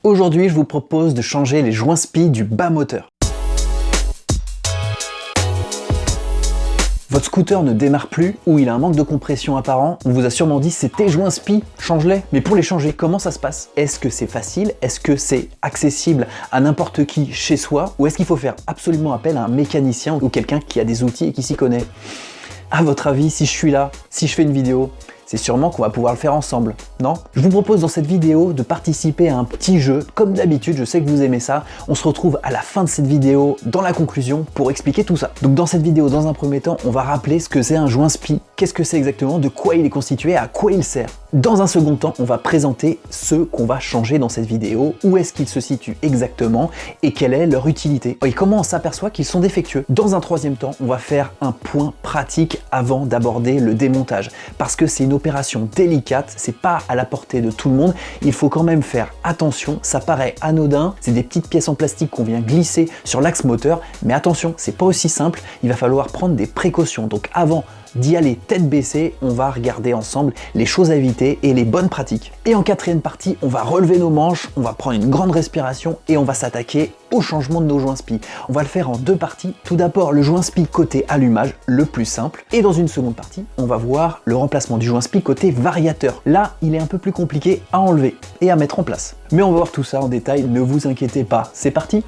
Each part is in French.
Aujourd'hui, je vous propose de changer les joints SPI du bas moteur. Votre scooter ne démarre plus ou il a un manque de compression apparent, on vous a sûrement dit c'est tes joints SPI, change-les. Mais pour les changer, comment ça se passe? Est-ce que c'est facile? Est-ce que c'est accessible à n'importe qui chez soi? Ou est-ce qu'il faut faire absolument appel à un mécanicien ou quelqu'un qui a des outils et qui s'y connaît? À votre avis, si je suis là, si je fais une vidéo, c'est sûrement qu'on va pouvoir le faire ensemble, non? Je vous propose dans cette vidéo de participer à un petit jeu, comme d'habitude, je sais que vous aimez ça. On se retrouve à la fin de cette vidéo, dans la conclusion, pour expliquer tout ça. Donc dans cette vidéo, dans un premier temps, on va rappeler ce que c'est un joint SPI, qu'est-ce que c'est exactement, de quoi il est constitué, à quoi il sert. Dans un second temps, on va présenter ce qu'on va changer dans cette vidéo, où est-ce qu'ils se situent exactement et quelle est leur utilité. Et comment on s'aperçoit qu'ils sont défectueux. Dans un troisième temps, on va faire un point pratique avant d'aborder le démontage, parce que c'est une opération délicate, c'est pas à la portée de tout le monde, il faut quand même faire attention, ça paraît anodin, c'est des petites pièces en plastique qu'on vient glisser sur l'axe moteur, mais attention, c'est pas aussi simple, il va falloir prendre des précautions. Donc avant d'y aller tête baissée, on va regarder ensemble les choses à éviter et les bonnes pratiques. Et en quatrième partie, on va relever nos manches, on va prendre une grande respiration et on va s'attaquer au changement de nos joints SPI. On va le faire en deux parties. Tout d'abord, le joint SPI côté allumage, le plus simple. Et dans une seconde partie, on va voir le remplacement du joint SPI côté variateur. Là, il est un peu plus compliqué à enlever et à mettre en place. Mais on va voir tout ça en détail, ne vous inquiétez pas. C'est parti!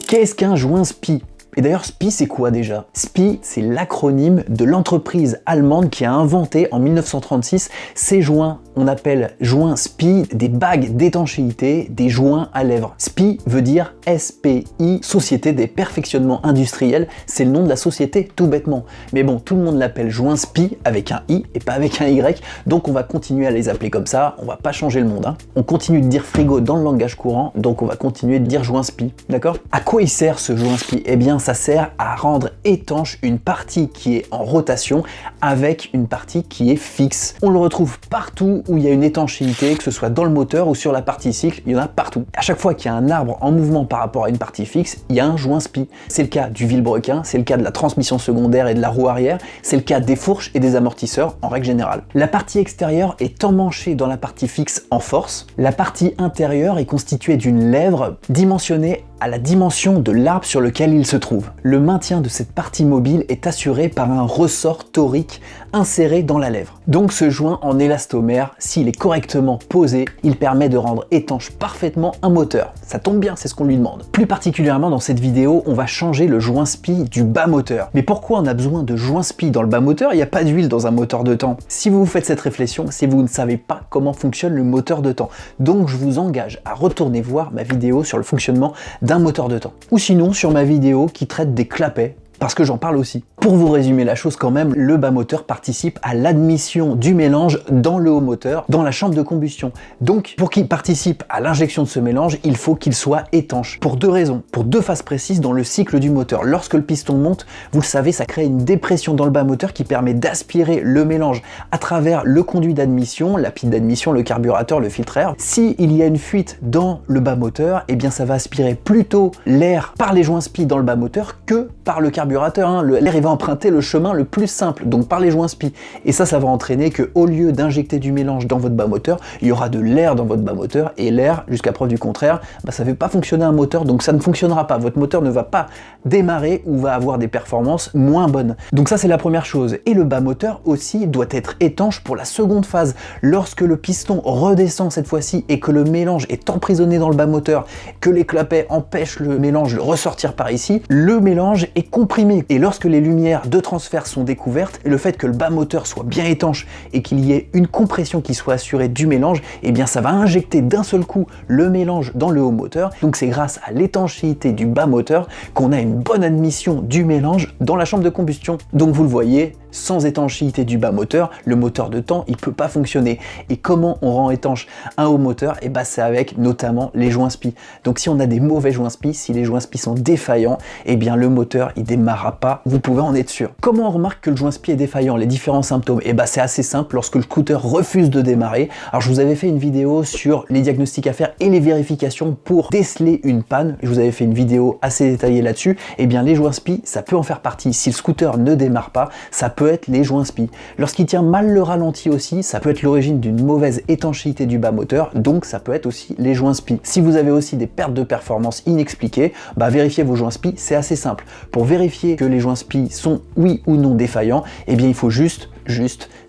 Qu'est-ce qu'un joint SPI? Et d'ailleurs, SPI, c'est quoi déjà? SPI, c'est l'acronyme de l'entreprise allemande qui a inventé en 1936 ces joints. On appelle joints SPI des bagues d'étanchéité, des joints à lèvres. SPI veut dire SPI, Société des perfectionnements industriels. C'est le nom de la société, tout bêtement. Mais bon, tout le monde l'appelle joint SPI avec un I et pas avec un Y. Donc on va continuer à les appeler comme ça. On va pas changer le monde, hein. On continue de dire frigo dans le langage courant, donc on va continuer de dire joint SPI. D'accord? À quoi il sert ce joint SPI? Eh bien, ça sert à rendre étanche une partie qui est en rotation avec une partie qui est fixe. On le retrouve partout où il y a une étanchéité, que ce soit dans le moteur ou sur la partie cycle, il y en a partout. À chaque fois qu'il y a un arbre en mouvement par rapport à une partie fixe, il y a un joint SPI. C'est le cas du vilebrequin, c'est le cas de la transmission secondaire et de la roue arrière, c'est le cas des fourches et des amortisseurs en règle générale. La partie extérieure est emmanchée dans la partie fixe en force. La partie intérieure est constituée d'une lèvre dimensionnée à la dimension de l'arbre sur lequel il se trouve. Le maintien de cette partie mobile est assuré par un ressort torique inséré dans la lèvre. Donc ce joint en élastomère, s'il est correctement posé, il permet de rendre étanche parfaitement un moteur. Ça tombe bien, c'est ce qu'on lui demande. Plus particulièrement dans cette vidéo, on va changer le joint SPI du bas moteur. Mais pourquoi on a besoin de joint SPI dans le bas moteur? Il n'y a pas d'huile dans un moteur de temps. Si vous vous faites cette réflexion, c'est que vous ne savez pas comment fonctionne le moteur de temps. Donc je vous engage à retourner voir ma vidéo sur le fonctionnement d'un moteur de temps. Ou sinon sur ma vidéo qui traite des clapets, parce que j'en parle aussi. Pour vous résumer la chose quand même, le bas moteur participe à l'admission du mélange dans le haut moteur, dans la chambre de combustion. Donc, pour qu'il participe à l'injection de ce mélange, il faut qu'il soit étanche. Pour deux raisons, pour deux phases précises dans le cycle du moteur. Lorsque le piston monte, vous le savez, ça crée une dépression dans le bas moteur qui permet d'aspirer le mélange à travers le conduit d'admission, la pile d'admission, le carburateur, le filtre air. Si il y a une fuite dans le bas moteur, eh bien ça va aspirer plutôt l'air par les joints SPI dans le bas moteur que par le carburateur, hein. L'air va emprunter le chemin le plus simple, donc par les joints SPI. Et ça va entraîner que au lieu d'injecter du mélange dans votre bas moteur, il y aura de l'air dans votre bas moteur, et l'air, jusqu'à preuve du contraire, ça ne fait pas fonctionner un moteur, donc ça ne fonctionnera pas. Votre moteur ne va pas démarrer ou va avoir des performances moins bonnes. Donc ça c'est la première chose. Et le bas moteur aussi doit être étanche pour la seconde phase. Lorsque le piston redescend cette fois-ci et que le mélange est emprisonné dans le bas moteur, que les clapets empêchent le mélange de ressortir par ici, le mélange est comprimé. Et lorsque les lumières de transfert sont découvertes, et le fait que le bas moteur soit bien étanche et qu'il y ait une compression qui soit assurée du mélange, eh bien ça va injecter d'un seul coup le mélange dans le haut moteur. Donc c'est grâce à l'étanchéité du bas moteur qu'on a une bonne admission du mélange dans la chambre de combustion. Donc vous le voyez, sans étanchéité du bas moteur, le moteur de temps il peut pas fonctionner. Et comment on rend étanche un haut moteur? Et c'est avec notamment les joints SPI. Donc si on a des mauvais joints SPI, si les joints SPI sont défaillants, eh bien le moteur il démarrera pas, vous pouvez en être sûr. Comment on remarque que le joint SPI est défaillant? Les différents symptômes? C'est assez simple, lorsque le scooter refuse de démarrer. Alors je vous avais fait une vidéo sur les diagnostics à faire et les vérifications pour déceler une panne. Je vous avais fait une vidéo assez détaillée là-dessus. Eh bien les joints SPI, ça peut en faire partie. Si le scooter ne démarre pas, ça peut peut être les joints spi. Lorsqu'il tient mal le ralenti aussi, ça peut être l'origine d'une mauvaise étanchéité du bas moteur, donc ça peut être aussi les joints spi. Si vous avez aussi des pertes de performance inexpliquées, vérifiez vos joints spi, c'est assez simple. Pour vérifier que les joints spi sont oui ou non défaillants, eh bien il faut juste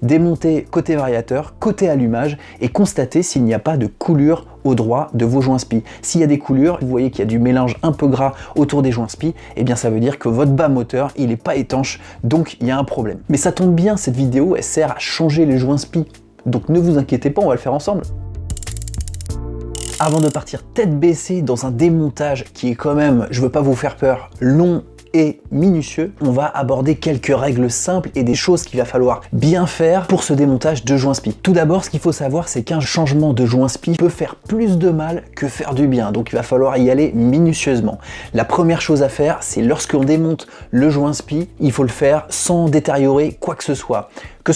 démonter côté variateur, côté allumage et constater s'il n'y a pas de coulure au droit de vos joints spi. S'il y a des coulures, vous voyez qu'il y a du mélange un peu gras autour des joints spi, eh bien ça veut dire que votre bas moteur, il n'est pas étanche, donc il y a un problème. Mais ça tombe bien, cette vidéo, elle sert à changer les joints spi. Donc ne vous inquiétez pas, on va le faire ensemble. Avant de partir tête baissée dans un démontage qui est quand même, je veux pas vous faire peur, long et minutieux, on va aborder quelques règles simples et des choses qu'il va falloir bien faire pour ce démontage de joints spi. Tout d'abord, ce qu'il faut savoir, c'est qu'un changement de joint spi peut faire plus de mal que faire du bien, donc il va falloir y aller minutieusement. La première chose à faire, c'est lorsqu'on démonte le joint spi, il faut le faire sans détériorer quoi que ce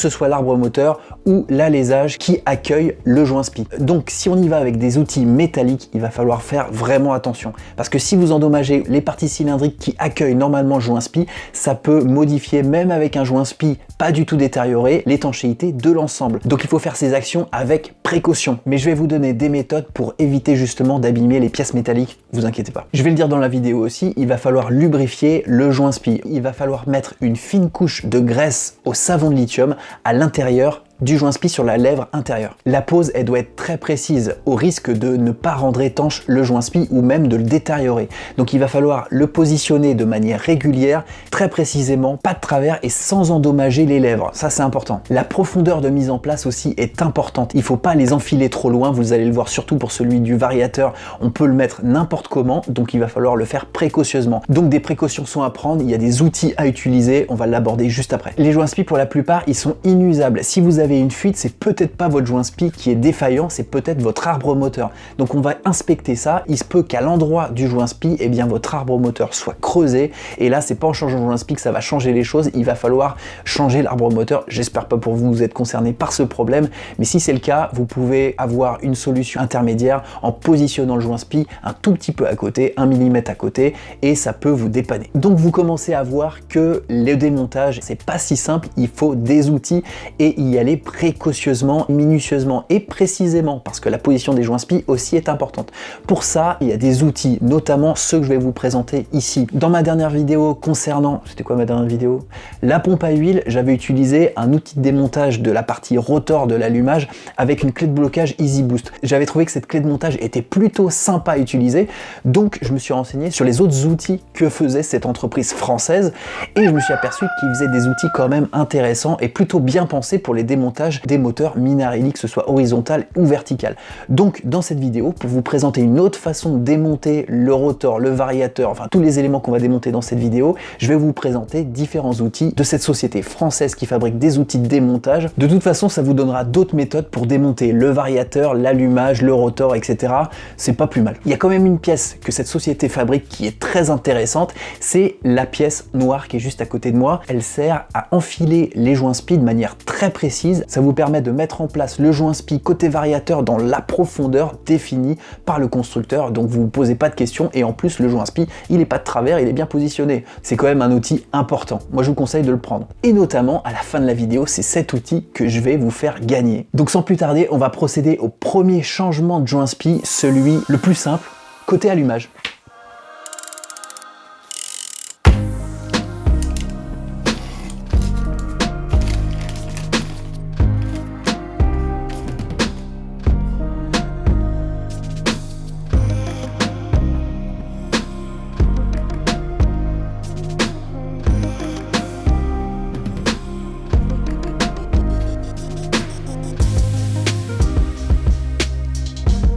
soit l'arbre moteur ou l'alésage qui accueille le joint spi. Donc si on y va avec des outils métalliques, il va falloir faire vraiment attention, parce que si vous endommagez les parties cylindriques qui accueillent normalement le joint spi, ça peut modifier, même avec un joint spi pas du tout détérioré, l'étanchéité de l'ensemble. Donc il faut faire ces actions avec précaution. Mais je vais vous donner des méthodes pour éviter justement d'abîmer les pièces métalliques, vous inquiétez pas. Je vais le dire dans la vidéo aussi, il va falloir lubrifier le joint spi. Il va falloir mettre une fine couche de graisse au savon de lithium à l'intérieur du joint spi sur la lèvre intérieure. La pose, elle doit être très précise, au risque de ne pas rendre étanche le joint spi ou même de le détériorer. Donc il va falloir le positionner de manière régulière, très précisément, pas de travers et sans endommager les lèvres. Ça c'est important. La profondeur de mise en place aussi est importante. Il faut pas les enfiler trop loin, vous allez le voir surtout pour celui du variateur, on peut le mettre n'importe comment, donc il va falloir le faire précautionneusement. Donc des précautions sont à prendre, il y a des outils à utiliser, on va l'aborder juste après. Les joints spi pour la plupart, ils sont inusables. Si vous avez une fuite, c'est peut-être pas votre joint spi qui est défaillant, c'est peut-être votre arbre moteur. Donc on va inspecter ça, il se peut qu'à l'endroit du joint spi, eh bien votre arbre moteur soit creusé, et là c'est pas en changeant le joint spi que ça va changer les choses, il va falloir changer l'arbre moteur. J'espère pas pour vous êtes concerné par ce problème, mais si c'est le cas, vous pouvez avoir une solution intermédiaire en positionnant le joint spi un tout petit peu à côté, 1 mm à côté, et ça peut vous dépanner. Donc vous commencez à voir que le démontage, c'est pas si simple, il faut des outils et y aller précautionneusement, minutieusement et précisément, parce que la position des joints spi aussi est importante. Pour ça, il y a des outils, notamment ceux que je vais vous présenter ici. Dans ma dernière vidéo concernant, c'était quoi ma dernière vidéo? La pompe à huile, j'avais utilisé un outil de démontage de la partie rotor de l'allumage avec une clé de blocage Easy Boost. J'avais trouvé que cette clé de montage était plutôt sympa à utiliser, donc je me suis renseigné sur les autres outils que faisait cette entreprise française et je me suis aperçu qu'ils faisaient des outils quand même intéressants et plutôt bien pensés pour les démontages des moteurs Minarelli, que ce soit horizontal ou vertical. Donc dans cette vidéo, pour vous présenter une autre façon de démonter le rotor, le variateur, enfin tous les éléments qu'on va démonter dans cette vidéo, je vais vous présenter différents outils de cette société française qui fabrique des outils de démontage. De toute façon, ça vous donnera d'autres méthodes pour démonter le variateur, l'allumage, le rotor, etc. C'est pas plus mal. Il y a quand même une pièce que cette société fabrique qui est très intéressante, c'est la pièce noire qui est juste à côté de moi. Elle sert à enfiler les joints spi de manière très précise. Ça vous permet de mettre en place le joint spi côté variateur dans la profondeur définie par le constructeur, donc vous vous posez pas de questions et en plus le joint spi il est pas de travers, il est bien positionné. C'est quand même un outil important, moi je vous conseille de le prendre. Et notamment à la fin de la vidéo, c'est cet outil que je vais vous faire gagner. Donc sans plus tarder, on va procéder au premier changement de joint spi, celui le plus simple, côté allumage.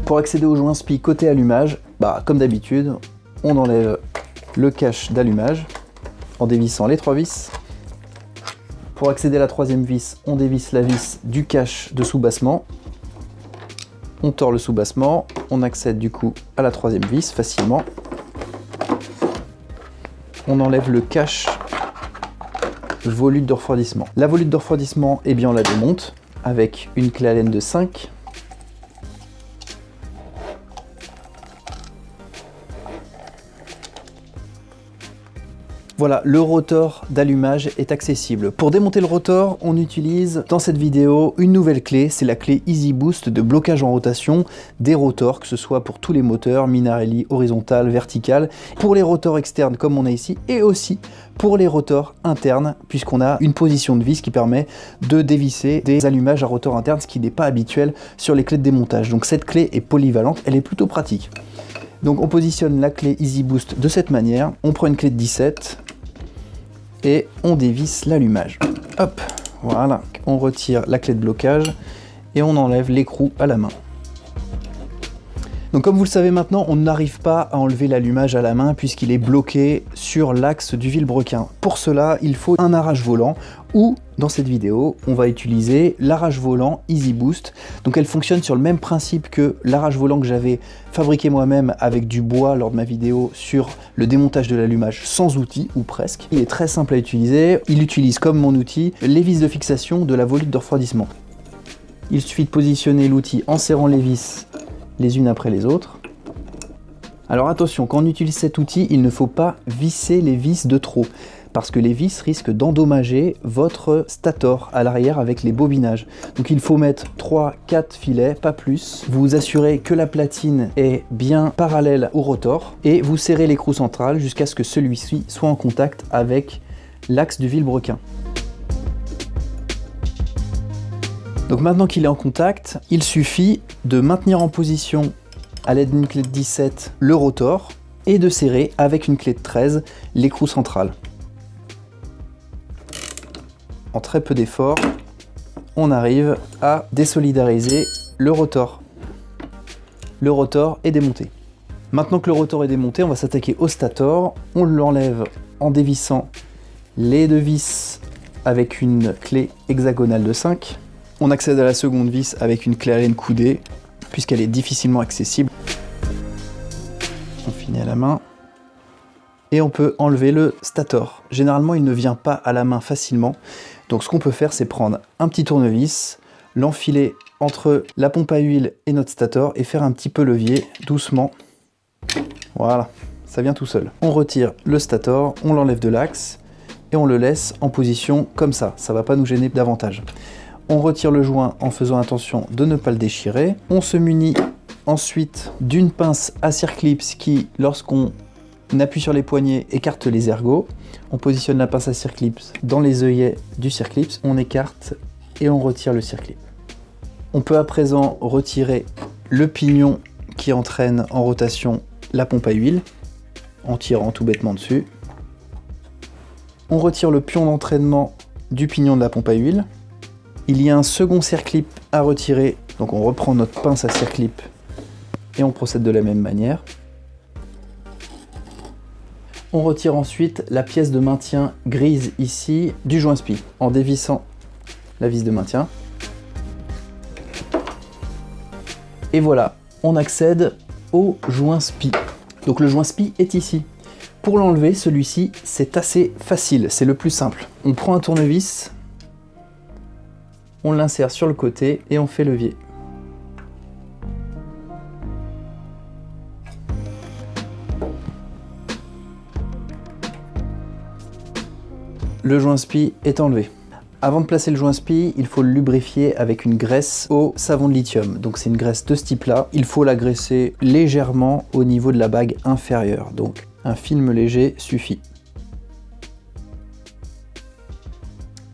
Pour accéder au joint spi côté allumage, comme d'habitude, on enlève le cache d'allumage en dévissant les 3 vis. Pour accéder à la 3e vis, on dévisse la vis du cache de soubassement. On tord le soubassement, on accède du coup à la 3e vis facilement. On enlève le cache volute de refroidissement. La volute de refroidissement, eh bien on la démonte avec une clé Allen de 5. Voilà, le rotor d'allumage est accessible. Pour démonter le rotor, on utilise dans cette vidéo une nouvelle clé, c'est la clé Easy Boost de blocage en rotation des rotors, que ce soit pour tous les moteurs, Minarelli, horizontal, vertical, pour les rotors externes comme on a ici, et aussi pour les rotors internes, puisqu'on a une position de vis qui permet de dévisser des allumages à rotor interne, ce qui n'est pas habituel sur les clés de démontage. Donc cette clé est polyvalente, elle est plutôt pratique. Donc on positionne la clé Easy Boost de cette manière, on prend une clé de 17 et on dévisse l'allumage. Hop, voilà, on retire la clé de blocage et on enlève l'écrou à la main. Donc comme vous le savez maintenant, on n'arrive pas à enlever l'allumage à la main puisqu'il est bloqué sur l'axe du vilebrequin. Pour cela, il faut un arrache-volant ou, dans cette vidéo, on va utiliser l'arrache-volant Easy Boost. Donc elle fonctionne sur le même principe que l'arrache-volant que j'avais fabriqué moi-même avec du bois lors de ma vidéo sur le démontage de l'allumage sans outil, ou presque. Il est très simple à utiliser, il utilise comme mon outil les vis de fixation de la volute de refroidissement. Il suffit de positionner l'outil en serrant les vis les unes après les autres. Alors attention, quand on utilise cet outil, il ne faut pas visser les vis de trop, parce que les vis risquent d'endommager votre stator à l'arrière avec les bobinages. Donc il faut mettre 3-4 filets, pas plus. Vous vous assurez que la platine est bien parallèle au rotor, et vous serrez l'écrou central jusqu'à ce que celui-ci soit en contact avec l'axe du vilebrequin. Donc maintenant qu'il est en contact, il suffit de maintenir en position à l'aide d'une clé de 17 le rotor et de serrer avec une clé de 13 l'écrou central. En très peu d'efforts, on arrive à désolidariser le rotor. Le rotor est démonté. Maintenant que le rotor est démonté, on va s'attaquer au stator. On l'enlève en dévissant les deux vis avec une clé hexagonale de 5. On accède à la seconde vis avec une clé à laine coudée, puisqu'elle est difficilement accessible. On finit à la main. Et on peut enlever le stator. Généralement, il ne vient pas à la main facilement. Donc ce qu'on peut faire, c'est prendre un petit tournevis, l'enfiler entre la pompe à huile et notre stator et faire un petit peu levier, doucement. Voilà, ça vient tout seul. On retire le stator, on l'enlève de l'axe et on le laisse en position comme ça. Ça ne va pas nous gêner davantage. On retire le joint en faisant attention de ne pas le déchirer. On se munit ensuite d'une pince à circlips qui, lorsqu'on appuie sur les poignets, écarte les ergots. On positionne la pince à circlips dans les œillets du circlips, on écarte et on retire le circlip. On peut à présent retirer le pignon qui entraîne en rotation la pompe à huile en tirant tout bêtement dessus. On retire le pion d'entraînement du pignon de la pompe à huile. Il y a un second circlip à retirer, donc on reprend notre pince à circlip et on procède de la même manière. On retire ensuite la pièce de maintien grise ici du joint SPI en dévissant la vis de maintien. Et voilà, on accède au joint SPI. Donc le joint SPI est ici. Pour l'enlever, celui-ci, c'est assez facile, c'est le plus simple. On prend un tournevis, on l'insère sur le côté et on fait levier. Le joint SPI est enlevé. Avant de placer le joint SPI, il faut le lubrifier avec une graisse au savon de lithium. Donc c'est une graisse de ce type-là. Il faut la graisser légèrement au niveau de la bague inférieure. Donc un film léger suffit.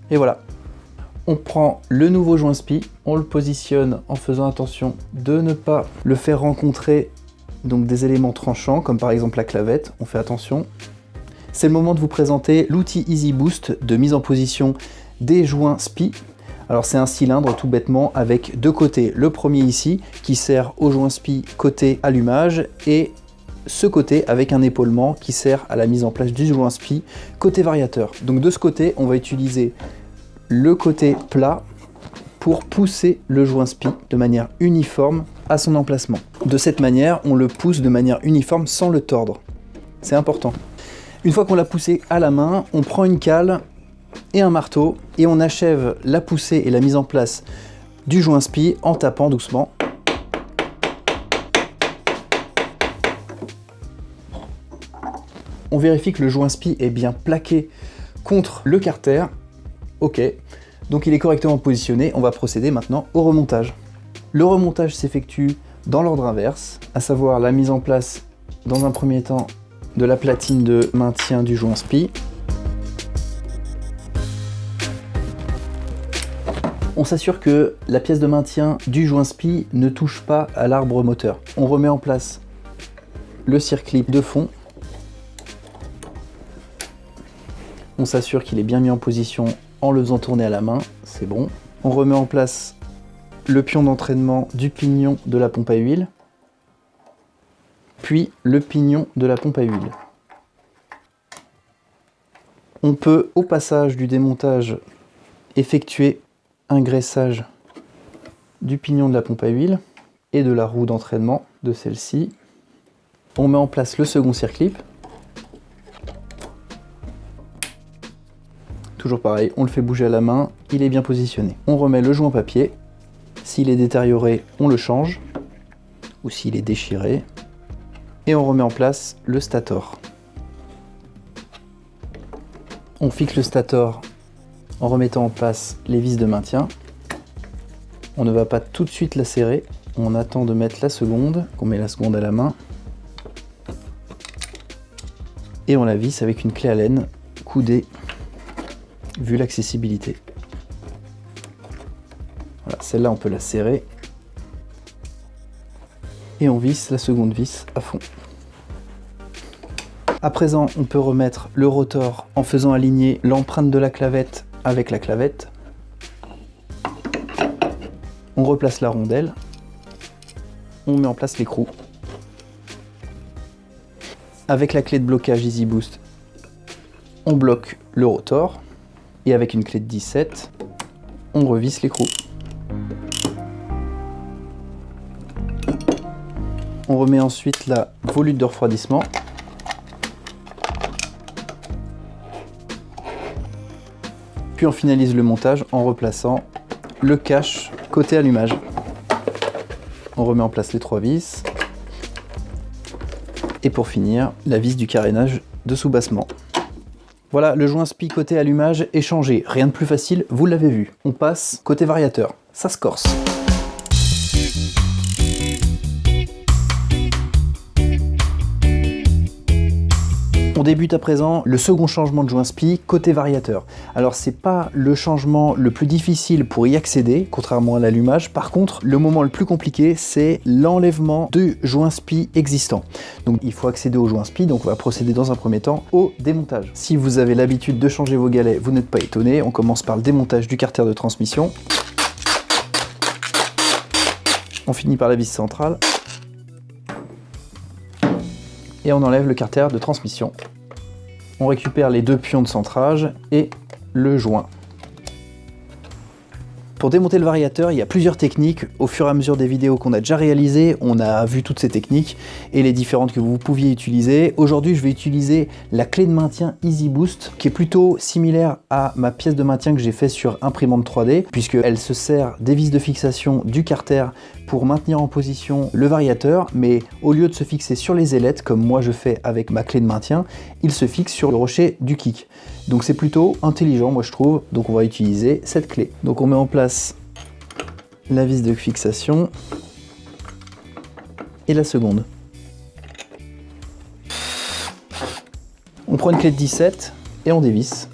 Et voilà. On prend le nouveau joint SPI, on le positionne en faisant attention de ne pas le faire rencontrer donc des éléments tranchants, comme par exemple la clavette, on fait attention. C'est le moment de vous présenter l'outil Easy Boost de mise en position des joints SPI. Alors c'est un cylindre tout bêtement avec deux côtés. Le premier ici qui sert au joint SPI côté allumage et ce côté avec un épaulement qui sert à la mise en place du joint SPI côté variateur. Donc de ce côté, on va utiliser le côté plat pour pousser le joint SPI de manière uniforme à son emplacement. De cette manière, on le pousse de manière uniforme sans le tordre. C'est important. Une fois qu'on l'a poussé à la main, on prend une cale et un marteau et on achève la poussée et la mise en place du joint SPI en tapant doucement. On vérifie que le joint SPI est bien plaqué contre le carter. Ok, donc il est correctement positionné. On va procéder maintenant au remontage. Le remontage s'effectue dans l'ordre inverse, à savoir la mise en place dans un premier temps de la platine de maintien du joint SPI. On s'assure que la pièce de maintien du joint SPI ne touche pas à l'arbre moteur. On remet en place le circlip de fond. On s'assure qu'il est bien mis en position en le faisant tourner à la main, c'est bon. On remet en place le pion d'entraînement du pignon de la pompe à huile, puis le pignon de la pompe à huile. On peut, au passage du démontage, effectuer un graissage du pignon de la pompe à huile et de la roue d'entraînement de celle-ci. On met en place le second circlip. Toujours pareil, on le fait bouger à la main, il est bien positionné. On remet le joint papier. S'il est détérioré, on le change, ou s'il est déchiré. Et on remet en place le stator. On fixe le stator en remettant en place les vis de maintien. On ne va pas tout de suite la serrer, on attend de mettre la seconde, on met la seconde à la main. Et on la visse avec une clé Allen coudée, vu l'accessibilité. Voilà, celle-là on peut la serrer. Et on visse la seconde vis à fond. À présent, on peut remettre le rotor en faisant aligner l'empreinte de la clavette avec la clavette. On replace la rondelle. On met en place l'écrou. Avec la clé de blocage Easy Boost, on bloque le rotor. Et avec une clé de 17, on revisse l'écrou. On remet ensuite la volute de refroidissement. Puis on finalise le montage en replaçant le cache côté allumage. On remet en place les 3 vis. Et pour finir, la vis du carénage de soubassement. Voilà, le joint SPI côté allumage est changé. Rien de plus facile, vous l'avez vu. On passe côté variateur. Ça se corse. On débute à présent le second changement de joint SPI côté variateur. Alors c'est pas le changement le plus difficile pour y accéder, contrairement à l'allumage. Par contre, le moment le plus compliqué, c'est l'enlèvement du joint SPI existant. Donc il faut accéder au joint SPI, donc on va procéder dans un premier temps au démontage. Si vous avez l'habitude de changer vos galets, vous n'êtes pas étonné. On commence par le démontage du carter de transmission. On finit par la vis centrale. Et on enlève le carter de transmission. On récupère les 2 pions de centrage et le joint. Pour démonter le variateur, il y a plusieurs techniques. Au fur et à mesure des vidéos qu'on a déjà réalisées, on a vu toutes ces techniques et les différentes que vous pouviez utiliser. Aujourd'hui, je vais utiliser la clé de maintien Easy Boost, qui est plutôt similaire à ma pièce de maintien que j'ai fait sur imprimante 3D, puisqu'elle se sert des vis de fixation du carter pour maintenir en position le variateur, mais au lieu de se fixer sur les ailettes, comme moi je fais avec ma clé de maintien, il se fixe sur le rocher du kick. Donc c'est plutôt intelligent, moi je trouve, donc on va utiliser cette clé. Donc on met en place la vis de fixation et la seconde. On prend une clé de 17 et on dévisse.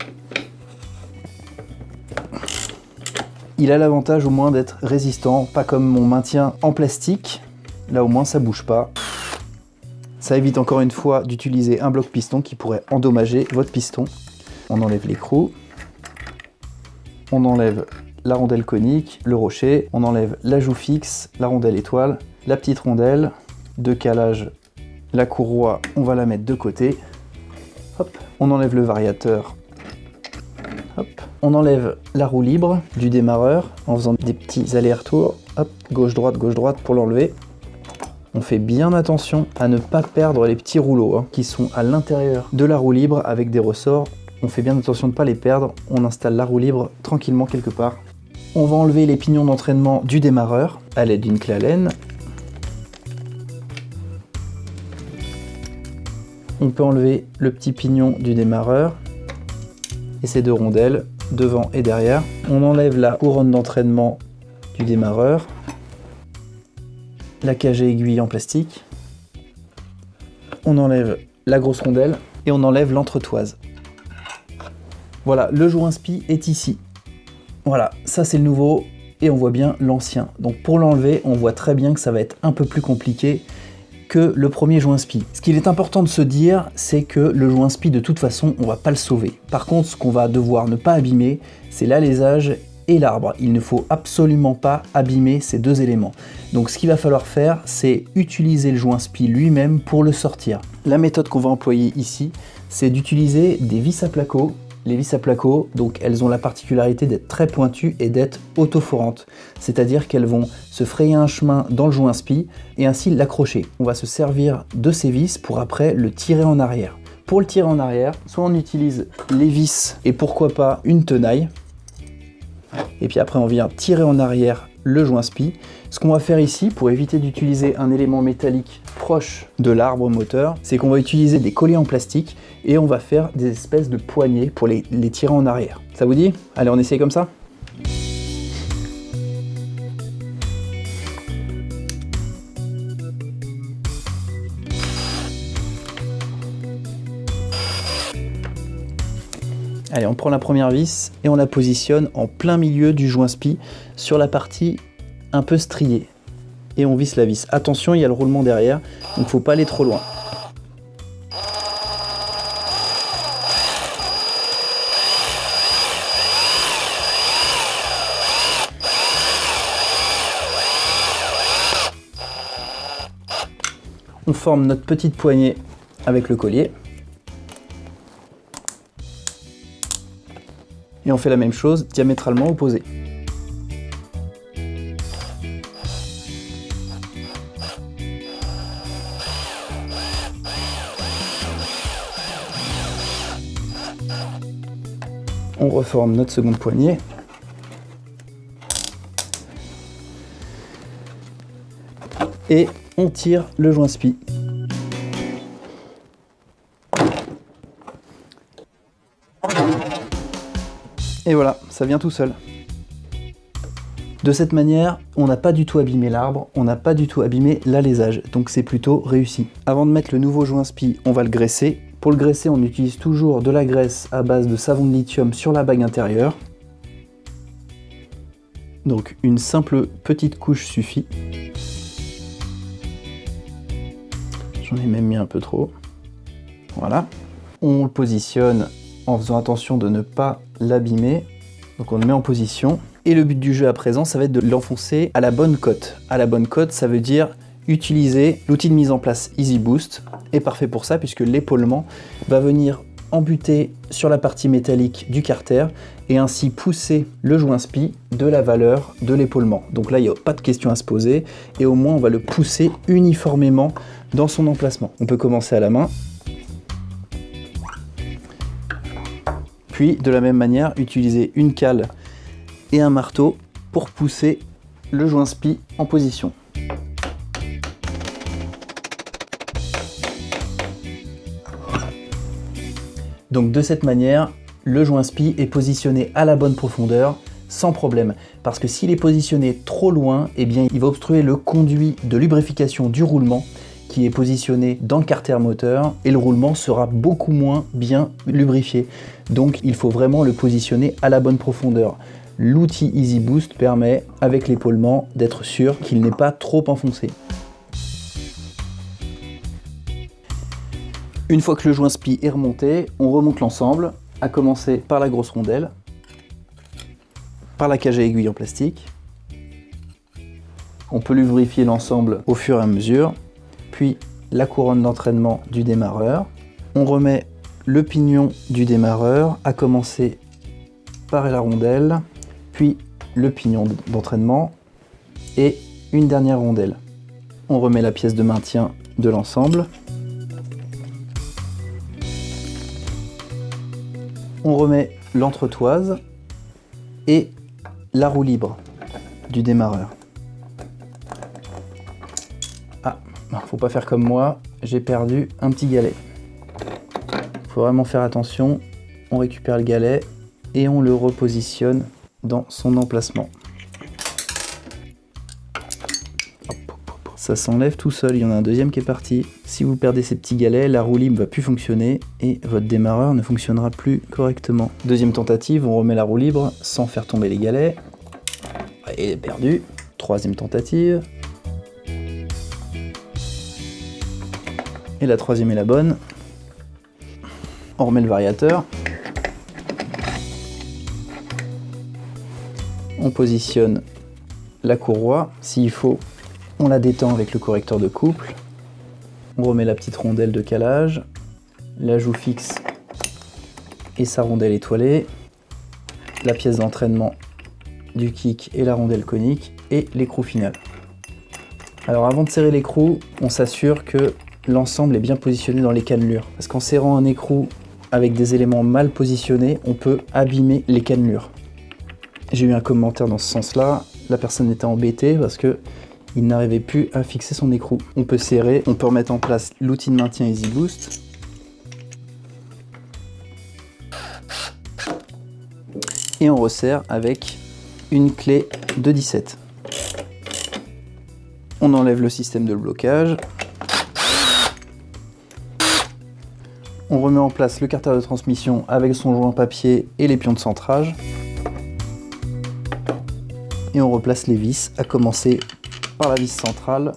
Il a l'avantage au moins d'être résistant, pas comme mon maintien en plastique. Là au moins ça bouge pas. Ça évite encore une fois d'utiliser un bloc piston qui pourrait endommager votre piston. On enlève l'écrou. On enlève la rondelle conique, le rocher. On enlève la joue fixe, la rondelle étoile, la petite rondelle, de calage, la courroie, on va la mettre de côté. Hop. On enlève le variateur. Hop. On enlève la roue libre du démarreur en faisant des petits allers-retours. Hop, gauche-droite pour l'enlever. On fait bien attention à ne pas perdre les petits rouleaux qui sont à l'intérieur de la roue libre avec des ressorts. On fait bien attention de ne pas les perdre. On installe la roue libre tranquillement quelque part. On va enlever les pignons d'entraînement du démarreur à l'aide d'une clé Allen. On peut enlever le petit pignon du démarreur et ces deux rondelles, devant et derrière. On enlève la couronne d'entraînement du démarreur, la cage à aiguille en plastique. On enlève la grosse rondelle et on enlève l'entretoise. Voilà, le joint SPI est ici. Voilà, ça c'est le nouveau et on voit bien l'ancien. Donc pour l'enlever, on voit très bien que ça va être un peu plus compliqué que le premier joint SPI. Ce qu'il est important de se dire, c'est que le joint SPI, de toute façon, on va pas le sauver. Par contre, ce qu'on va devoir ne pas abîmer, c'est l'alésage et l'arbre. Il ne faut absolument pas abîmer ces deux éléments. Donc ce qu'il va falloir faire, c'est utiliser le joint SPI lui-même pour le sortir. La méthode qu'on va employer ici, c'est d'utiliser des vis à placo. Les vis à placo, donc elles ont la particularité d'être très pointues et d'être autoforantes. C'est-à-dire qu'elles vont se frayer un chemin dans le joint SPI et ainsi l'accrocher. On va se servir de ces vis pour après le tirer en arrière. Pour le tirer en arrière, soit on utilise les vis et pourquoi pas une tenaille. Et puis après on vient tirer en arrière le joint SPI. Ce qu'on va faire ici, pour éviter d'utiliser un élément métallique proche de l'arbre moteur, c'est qu'on va utiliser des colliers en plastique et on va faire des espèces de poignées pour les tirer en arrière. Ça vous dit? Allez, on essaye comme ça? Allez, on prend la première vis et on la positionne en plein milieu du joint SPI sur la partie un peu striée. Et on visse la vis. Attention, il y a le roulement derrière, donc il ne faut pas aller trop loin. On forme notre petite poignée avec le collier. Et on fait la même chose diamétralement opposée. On reforme notre seconde poignée. Et on tire le joint SPI. Et voilà, ça vient tout seul. De cette manière, on n'a pas du tout abîmé l'arbre, on n'a pas du tout abîmé l'alésage, donc c'est plutôt réussi. Avant de mettre le nouveau joint SPI, on va le graisser. Pour le graisser, on utilise toujours de la graisse à base de savon de lithium sur la bague intérieure. Donc une simple petite couche suffit. J'en ai même mis un peu trop. Voilà. On le positionne en faisant attention de ne pas l'abîmer. Donc on le met en position. Et le but du jeu à présent, ça va être de l'enfoncer à la bonne cote. À la bonne cote, ça veut dire utiliser l'outil de mise en place Easy Boost. Est parfait pour ça puisque l'épaulement va venir embuter sur la partie métallique du carter et ainsi pousser le joint SPI de la valeur de l'épaulement. Donc là, il n'y a pas de question à se poser et au moins on va le pousser uniformément dans son emplacement. On peut commencer à la main. Puis de la même manière, utiliser une cale et un marteau pour pousser le joint SPI en position. Donc de cette manière, le joint SPI est positionné à la bonne profondeur sans problème. Parce que s'il est positionné trop loin, eh bien, il va obstruer le conduit de lubrification du roulement qui est positionné dans le carter moteur et le roulement sera beaucoup moins bien lubrifié. Donc il faut vraiment le positionner à la bonne profondeur. L'outil Easy Boost permet, avec l'épaulement, d'être sûr qu'il n'est pas trop enfoncé. Une fois que le joint SPI est remonté, on remonte l'ensemble, à commencer par la grosse rondelle, par la cage à aiguille en plastique. On peut lubrifier l'ensemble au fur et à mesure, puis la couronne d'entraînement du démarreur. On remet le pignon du démarreur, à commencer par la rondelle, puis le pignon d'entraînement et une dernière rondelle. On remet la pièce de maintien de l'ensemble. On remet l'entretoise et la roue libre du démarreur. Ah, faut pas faire comme moi, j'ai perdu un petit galet. Faut vraiment faire attention. On récupère le galet et on le repositionne dans son emplacement. Ça s'enlève tout seul, il y en a un deuxième qui est parti. Si vous perdez ces petits galets, la roue libre ne va plus fonctionner et votre démarreur ne fonctionnera plus correctement. Deuxième tentative, on remet la roue libre sans faire tomber les galets. Il est perdu. Troisième tentative. Et la troisième est la bonne. On remet le variateur. On positionne la courroie. S'il faut, on la détend avec le correcteur de couple. On remet la petite rondelle de calage, la joue fixe et sa rondelle étoilée, la pièce d'entraînement du kick et la rondelle conique et l'écrou final. Alors avant de serrer l'écrou, on s'assure que l'ensemble est bien positionné dans les cannelures. Parce qu'en serrant un écrou avec des éléments mal positionnés, on peut abîmer les cannelures. J'ai eu un commentaire dans ce sens-là, la personne était embêtée parce que il n'arrivait plus à fixer son écrou. On peut serrer, on peut remettre en place l'outil de maintien Easy Boost. Et on resserre avec une clé de 17. On enlève le système de blocage. On remet en place le carter de transmission avec son joint papier et les pions de centrage. Et on replace les vis, à commencer par la vis centrale.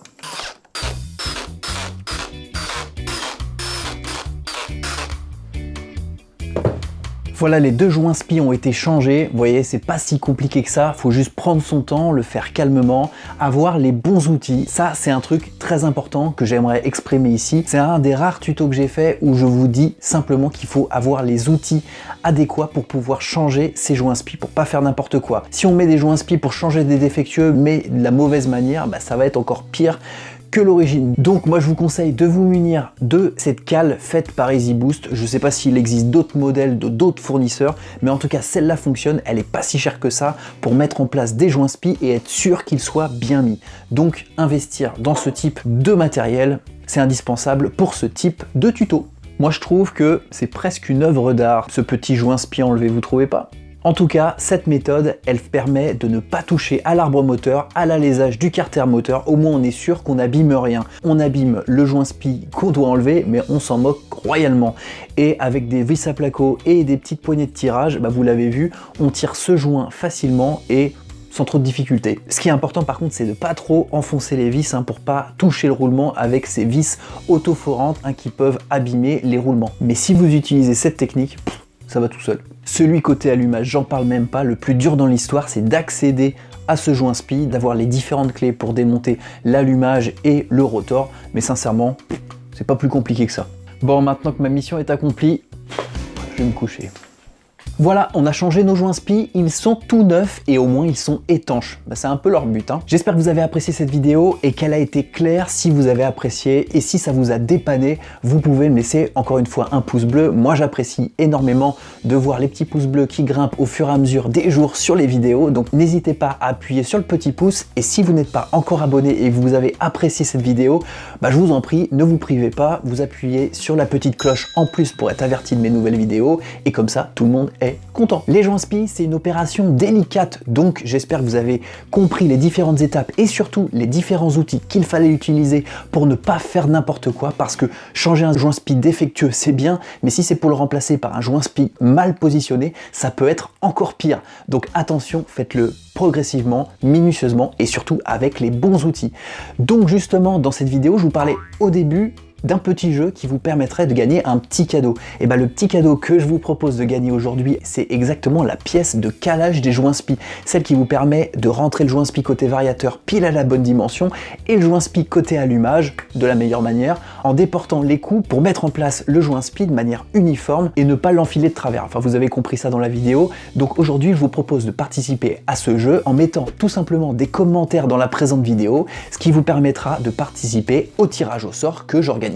Voilà, les deux joints SPI ont été changés. Vous voyez, c'est pas si compliqué que ça. Faut juste prendre son temps, le faire calmement, avoir les bons outils. Ça, c'est un truc très important que j'aimerais exprimer ici. C'est un des rares tutos que j'ai fait où je vous dis simplement qu'il faut avoir les outils adéquats pour pouvoir changer ces joints SPI, pour pas faire n'importe quoi. Si on met des joints SPI pour changer des défectueux, mais de la mauvaise manière, bah, ça va être encore pire que l'origine. Donc moi je vous conseille de vous munir de cette cale faite par Easy Boost. Je sais pas s'il existe d'autres modèles de d'autres fournisseurs, mais en tout cas celle-là fonctionne, elle est pas si chère que ça pour mettre en place des joints SPI et être sûr qu'ils soient bien mis. Donc investir dans ce type de matériel, c'est indispensable pour ce type de tuto. Moi je trouve que c'est presque une œuvre d'art, ce petit joint SPI enlevé, vous trouvez pas ? En tout cas, cette méthode, elle permet de ne pas toucher à l'arbre moteur, à l'alésage du carter moteur. Au moins, on est sûr qu'on n'abîme rien. On abîme le joint SPI qu'on doit enlever, mais on s'en moque royalement. Et avec des vis à placo et des petites poignées de tirage, bah vous l'avez vu, on tire ce joint facilement et sans trop de difficultés. Ce qui est important par contre, c'est de pas trop enfoncer les vis pour pas toucher le roulement avec ces vis autoforantes qui peuvent abîmer les roulements. Mais si vous utilisez cette technique, ça va tout seul. Celui côté allumage, j'en parle même pas, le plus dur dans l'histoire, c'est d'accéder à ce joint SPI, d'avoir les différentes clés pour démonter l'allumage et le rotor, mais sincèrement, c'est pas plus compliqué que ça. Bon, maintenant que ma mission est accomplie, je vais me coucher. Voilà, on a changé nos joints SPI, ils sont tout neufs et au moins ils sont étanches. Bah, c'est un peu leur but. J'espère que vous avez apprécié cette vidéo et qu'elle a été claire. Si vous avez apprécié et si ça vous a dépanné, vous pouvez me laisser encore une fois un pouce bleu. Moi j'apprécie énormément de voir les petits pouces bleus qui grimpent au fur et à mesure des jours sur les vidéos. Donc n'hésitez pas à appuyer sur le petit pouce et si vous n'êtes pas encore abonné et que vous avez apprécié cette vidéo, bah, je vous en prie, ne vous privez pas, vous appuyez sur la petite cloche en plus pour être averti de mes nouvelles vidéos et comme ça tout le monde est content. Les joints SPI, c'est une opération délicate, donc j'espère que vous avez compris les différentes étapes et surtout les différents outils qu'il fallait utiliser pour ne pas faire n'importe quoi, parce que changer un joint SPI défectueux, c'est bien, mais si c'est pour le remplacer par un joint SPI mal positionné, ça peut être encore pire. Donc attention, faites-le progressivement, minutieusement et surtout avec les bons outils. Donc justement, dans cette vidéo, je vous parlais au début d'un petit jeu qui vous permettrait de gagner un petit cadeau. Et bien le petit cadeau que je vous propose de gagner aujourd'hui, c'est exactement la pièce de calage des joints SPI, celle qui vous permet de rentrer le joint SPI côté variateur pile à la bonne dimension et le joint SPI côté allumage de la meilleure manière, en déportant les coups pour mettre en place le joint SPI de manière uniforme et ne pas l'enfiler de travers. Enfin, vous avez compris ça dans la vidéo. Donc aujourd'hui, je vous propose de participer à ce jeu en mettant tout simplement des commentaires dans la présente vidéo, ce qui vous permettra de participer au tirage au sort que j'organise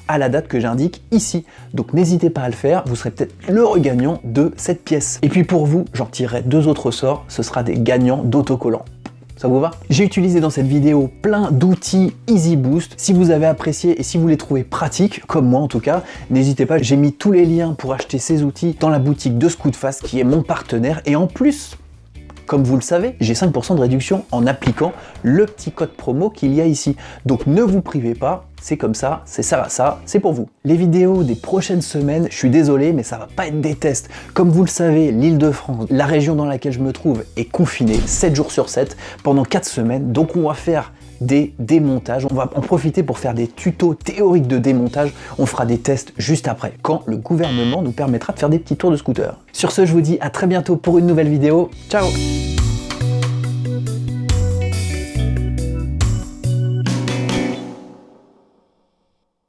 à la date que j'indique ici. Donc n'hésitez pas à le faire, vous serez peut-être le regagnant de cette pièce. Et puis pour vous, j'en tirerai deux autres sorts, ce sera des gagnants d'autocollants. Ça vous va? J'ai utilisé dans cette vidéo plein d'outils Easy Boost. Si vous avez apprécié et si vous les trouvez pratiques, comme moi en tout cas, n'hésitez pas, j'ai mis tous les liens pour acheter ces outils dans la boutique de Scootfast qui est mon partenaire. Et en plus, comme vous le savez, j'ai 5% de réduction en appliquant le petit code promo qu'il y a ici. Donc ne vous privez pas, c'est comme ça, c'est pour vous. Les vidéos des prochaines semaines, je suis désolé, mais ça va pas être des tests. Comme vous le savez, l'Île-de-France, la région dans laquelle je me trouve, est confinée 7 jours sur 7 pendant 4 semaines. Donc on va faire des démontages. On va en profiter pour faire des tutos théoriques de démontage. On fera des tests juste après, quand le gouvernement nous permettra de faire des petits tours de scooter. Sur ce, je vous dis à très bientôt pour une nouvelle vidéo. Ciao!